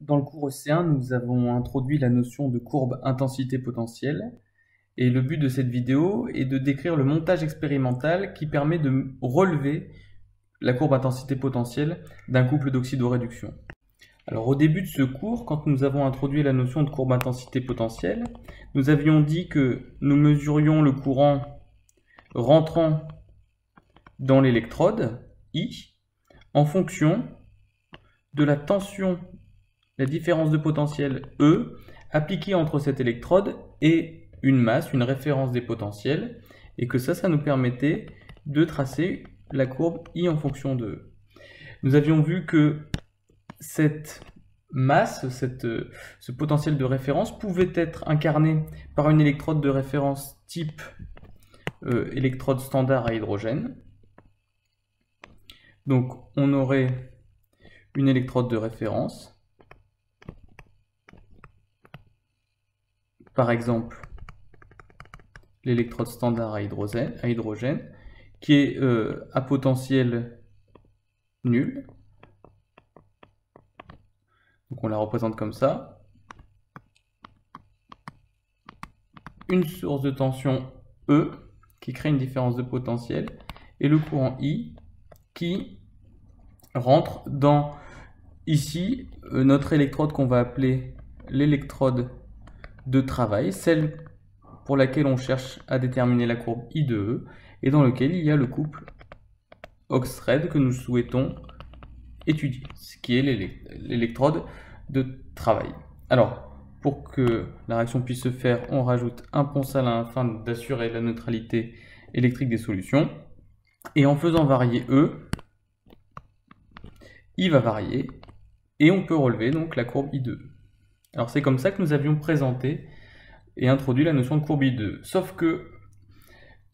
Dans le cours EC1, nous avons introduit la notion de courbe intensité-potentiel et le but de cette vidéo est de décrire le montage expérimental qui permet de relever la courbe intensité-potentiel d'un couple d'oxydoréduction. Alors au début de ce cours, quand nous avons introduit la notion de courbe intensité-potentiel, nous avions dit que nous mesurions le courant rentrant dans l'électrode I en fonction de la tension, la différence de potentiel E appliquée entre cette électrode et une masse, une référence des potentiels, et que ça nous permettait de tracer la courbe I en fonction de E. Nous avions vu que cette masse, ce potentiel de référence pouvait être incarné par une électrode de référence type électrode standard à hydrogène. Donc on aurait une électrode de référence, par exemple l'électrode standard à hydrogène qui est à potentiel nul. Donc on la représente comme ça. Une source de tension E qui crée une différence de potentiel et le courant I qui rentre dans ici notre électrode qu'on va appeler l'électrode de travail, celle pour laquelle on cherche à déterminer la courbe I de E et dans lequel il y a le couple Oxthread que nous souhaitons étudier, ce qui est l'électrode de travail. Alors, pour que la réaction puisse se faire, on rajoute un pont-salin afin d'assurer la neutralité électrique des solutions. Et en faisant varier E, I va varier et on peut relever donc la courbe I de E. Alors c'est comme ça que nous avions présenté et introduit la notion de courbe I de E. Sauf que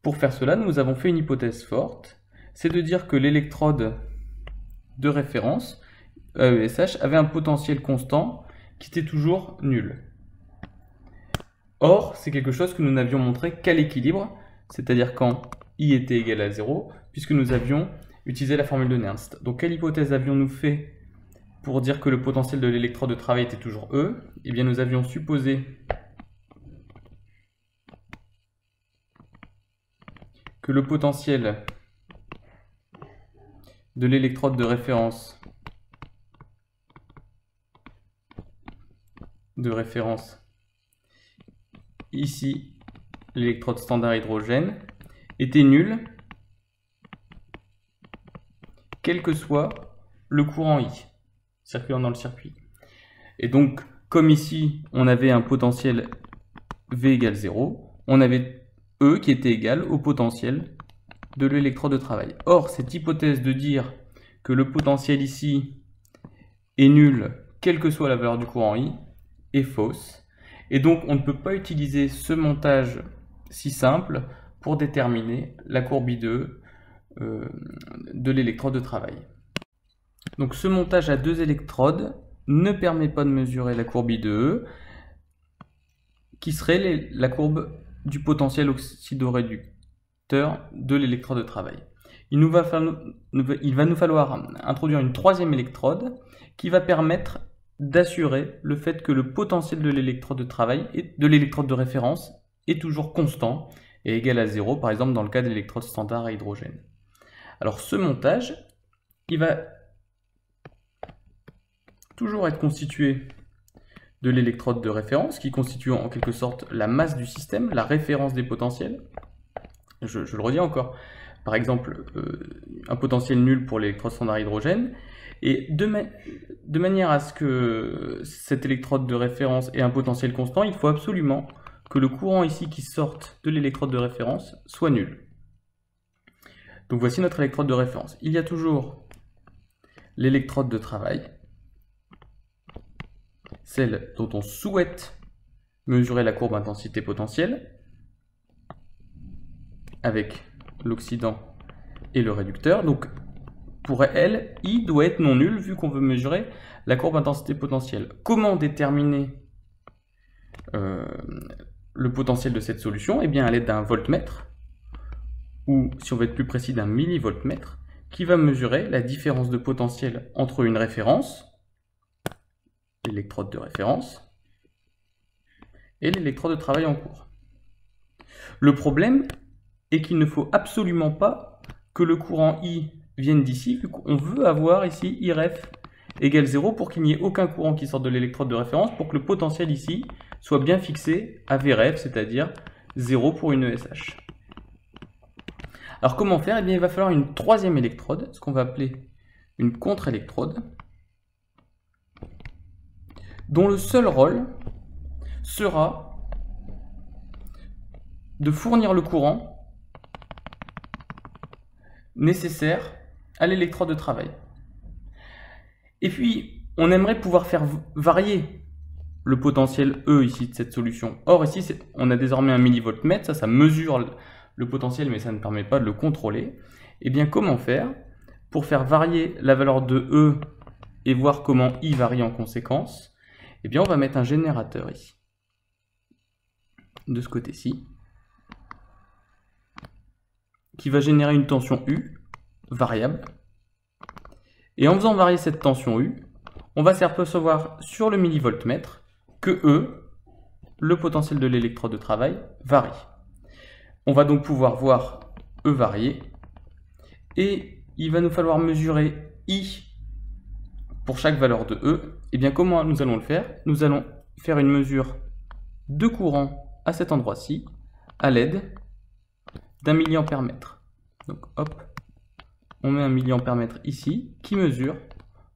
pour faire cela, nous avons fait une hypothèse forte, c'est de dire que l'électrode de référence, AESH, avait un potentiel constant qui était toujours nul. Or, c'est quelque chose que nous n'avions montré qu'à l'équilibre, c'est-à-dire quand I était égal à 0, puisque nous avions utilisé la formule de Nernst. Donc quelle hypothèse avions-nous fait pour dire que le potentiel de l'électrode de travail était toujours E? Eh bien nous avions supposé que le potentiel de l'électrode de référence ici, l'électrode standard hydrogène, était nul, quel que soit le courant I circulant dans le circuit. Et donc, comme ici, on avait un potentiel V égale 0, on avait E qui était égal au potentiel de l'électrode de travail. Or, cette hypothèse de dire que le potentiel ici est nul, quelle que soit la valeur du courant I, est fausse. Et donc, on ne peut pas utiliser ce montage si simple pour déterminer la courbe I de l'électrode de travail. Donc, ce montage à deux électrodes ne permet pas de mesurer la courbe I de E, qui serait la courbe du potentiel oxydoréducteur de l'électrode de travail. Il va nous falloir introduire une troisième électrode qui va permettre d'assurer le fait que le potentiel de l'électrode de travail et de l'électrode de référence est toujours constant et égal à 0, par exemple dans le cas de l'électrode standard à hydrogène. Alors ce montage, il va toujours être constitué de l'électrode de référence, qui constitue en quelque sorte la masse du système, la référence des potentiels. Je le redis encore, par exemple, un potentiel nul pour l'électrode standard hydrogène, et de manière à ce que cette électrode de référence ait un potentiel constant, il faut absolument que le courant ici qui sorte de l'électrode de référence soit nul. Donc voici notre électrode de référence. Il y a toujours l'électrode de travail, celle dont on souhaite mesurer la courbe intensité potentielle, avec l'oxydant et le réducteur. Donc pour elle, I doit être non nul vu qu'on veut mesurer la courbe intensité potentielle. Comment déterminer le potentiel de cette solution? Eh bien à l'aide d'un voltmètre, ou si on veut être plus précis d'un millivoltmètre, qui va mesurer la différence de potentiel entre une référence l'électrode de référence et l'électrode de travail en cours. Le problème est qu'il ne faut absolument pas que le courant I vienne d'ici, vu qu'on veut avoir ici IREF égale 0 pour qu'il n'y ait aucun courant qui sorte de l'électrode de référence, pour que le potentiel ici soit bien fixé à VREF, c'est-à-dire 0 pour une ESH. Alors comment faire? Eh bien, il va falloir une troisième électrode, ce qu'on va appeler une contre-électrode, dont le seul rôle sera de fournir le courant nécessaire à l'électrode de travail. Et puis, on aimerait pouvoir faire varier le potentiel E ici de cette solution. Or, ici, on a désormais un millivoltmètre, ça mesure le potentiel, mais ça ne permet pas de le contrôler. Et bien, comment faire pour faire varier la valeur de E et voir comment I varie en conséquence? Eh bien, on va mettre un générateur ici, de ce côté-ci, qui va générer une tension U, variable. Et en faisant varier cette tension U, on va s'apercevoir sur le millivoltmètre que E, le potentiel de l'électrode de travail, varie. On va donc pouvoir voir E varier, et il va nous falloir mesurer I pour chaque valeur de E. Et bien comment nous allons le faire? Nous allons faire une mesure de courant à cet endroit-ci, à l'aide d'un milliampère mètre. Donc hop, on met un milliampère mètre ici, qui mesure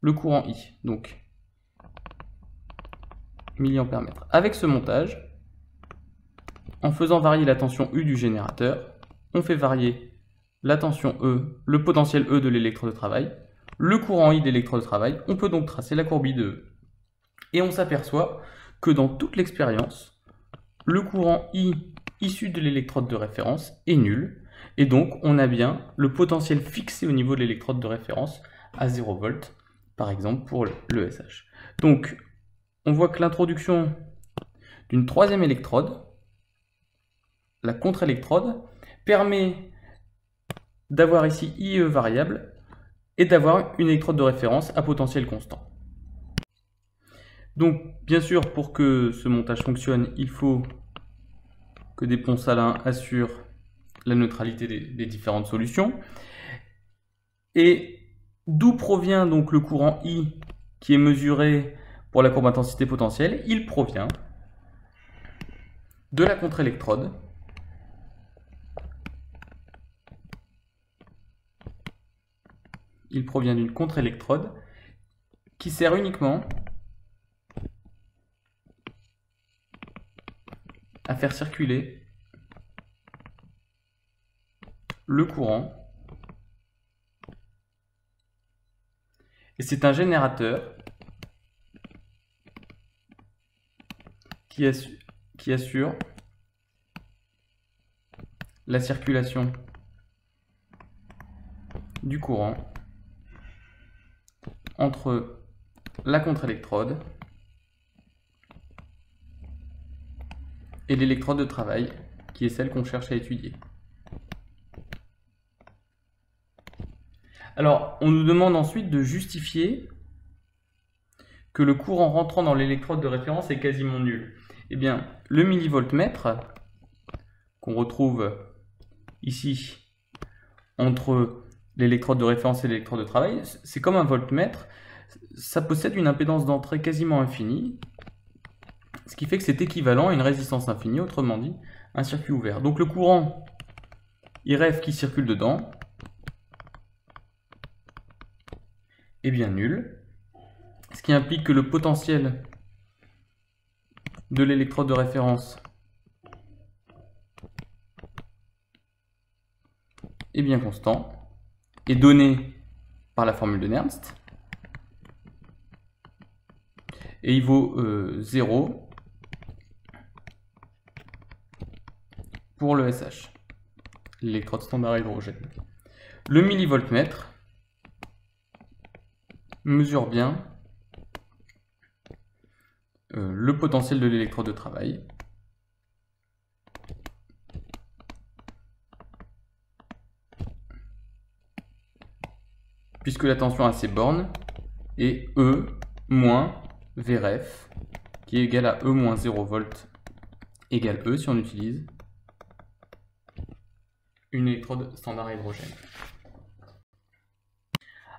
le courant I. Donc milliampère mètre. Avec ce montage, en faisant varier la tension U du générateur, on fait varier la tension E, le potentiel E de l'électrode de travail, le courant I de l'électrode de travail. On peut donc tracer la courbe I de E. Et on s'aperçoit que dans toute l'expérience, le courant I issu de l'électrode de référence est nul. Et donc, on a bien le potentiel fixé au niveau de l'électrode de référence à 0 volts, par exemple pour l'ESH. Donc, on voit que l'introduction d'une troisième électrode, la contre-électrode, permet d'avoir ici IE variable et d'avoir une électrode de référence à potentiel constant. Donc, bien sûr, pour que ce montage fonctionne, il faut que des ponts salins assurent la neutralité des différentes solutions. Et d'où provient donc le courant I qui est mesuré pour la courbe intensité potentielle? Il provient de la contre-électrode d'une contre-électrode qui sert uniquement à faire circuler le courant. Et c'est un générateur qui assure la circulation du courant entre la contre-électrode et l'électrode de travail, qui est celle qu'on cherche à étudier. Alors, on nous demande ensuite de justifier que le courant rentrant dans l'électrode de référence est quasiment nul. Eh bien, le millivoltmètre, qu'on retrouve ici entre l'électrode de référence et l'électrode de travail, c'est comme un voltmètre, ça possède une impédance d'entrée quasiment infinie, ce qui fait que c'est équivalent à une résistance infinie, autrement dit, un circuit ouvert. Donc le courant IREF qui circule dedans est bien nul, ce qui implique que le potentiel de l'électrode de référence est bien constant, est donné par la formule de Nernst, et il vaut 0 pour le SH, l'électrode standard à hydrogène. Le millivoltmètre mesure bien le potentiel de l'électrode de travail. Puisque la tension à ces bornes est E moins Vref, qui est égal à E moins 0 volts égale E si on utilise une électrode standard à hydrogène.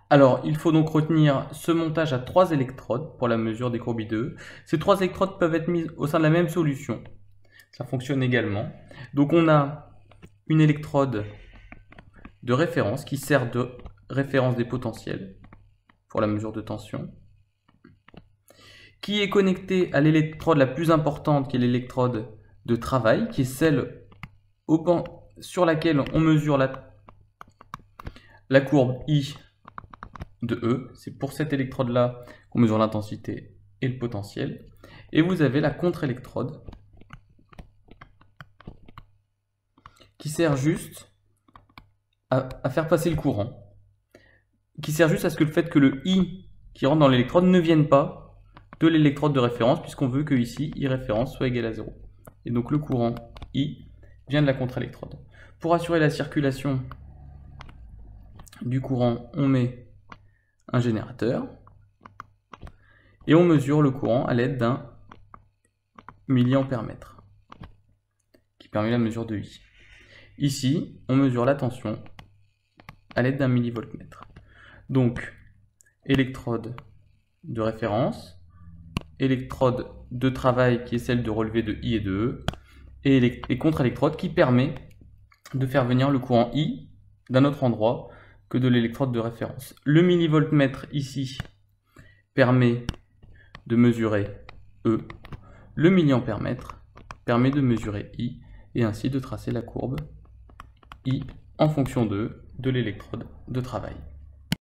Alors, il faut donc retenir ce montage à 3 électrodes pour la mesure des courbes I2E. Ces 3 électrodes peuvent être mises au sein de la même solution. Ça fonctionne également. Donc on a une électrode de référence qui sert de référence des potentiels pour la mesure de tension, qui est connectée à l'électrode la plus importante, qui est l'électrode de travail, qui est celle sur laquelle on mesure la courbe I de E. C'est pour cette électrode-là qu'on mesure l'intensité et le potentiel. Et vous avez la contre-électrode qui sert juste à faire passer le courant, qui sert juste à ce que le fait que le I qui rentre dans l'électrode ne vienne pas de l'électrode de référence, puisqu'on veut que ici I référence soit égal à 0. Et donc le courant I vient de la contre-électrode. Pour assurer la circulation du courant, on met un générateur et on mesure le courant à l'aide d'un milliampère-mètre qui permet la mesure de I. Ici, on mesure la tension à l'aide d'un millivoltmètre. Donc, électrode de référence, électrode de travail qui est celle de relevé de I et de E, et contre-électrode qui permet de faire venir le courant I d'un autre endroit que de l'électrode de référence. Le millivoltmètre ici permet de mesurer E, le milliampère-mètre permet de mesurer I, et ainsi de tracer la courbe I en fonction de l'électrode de travail.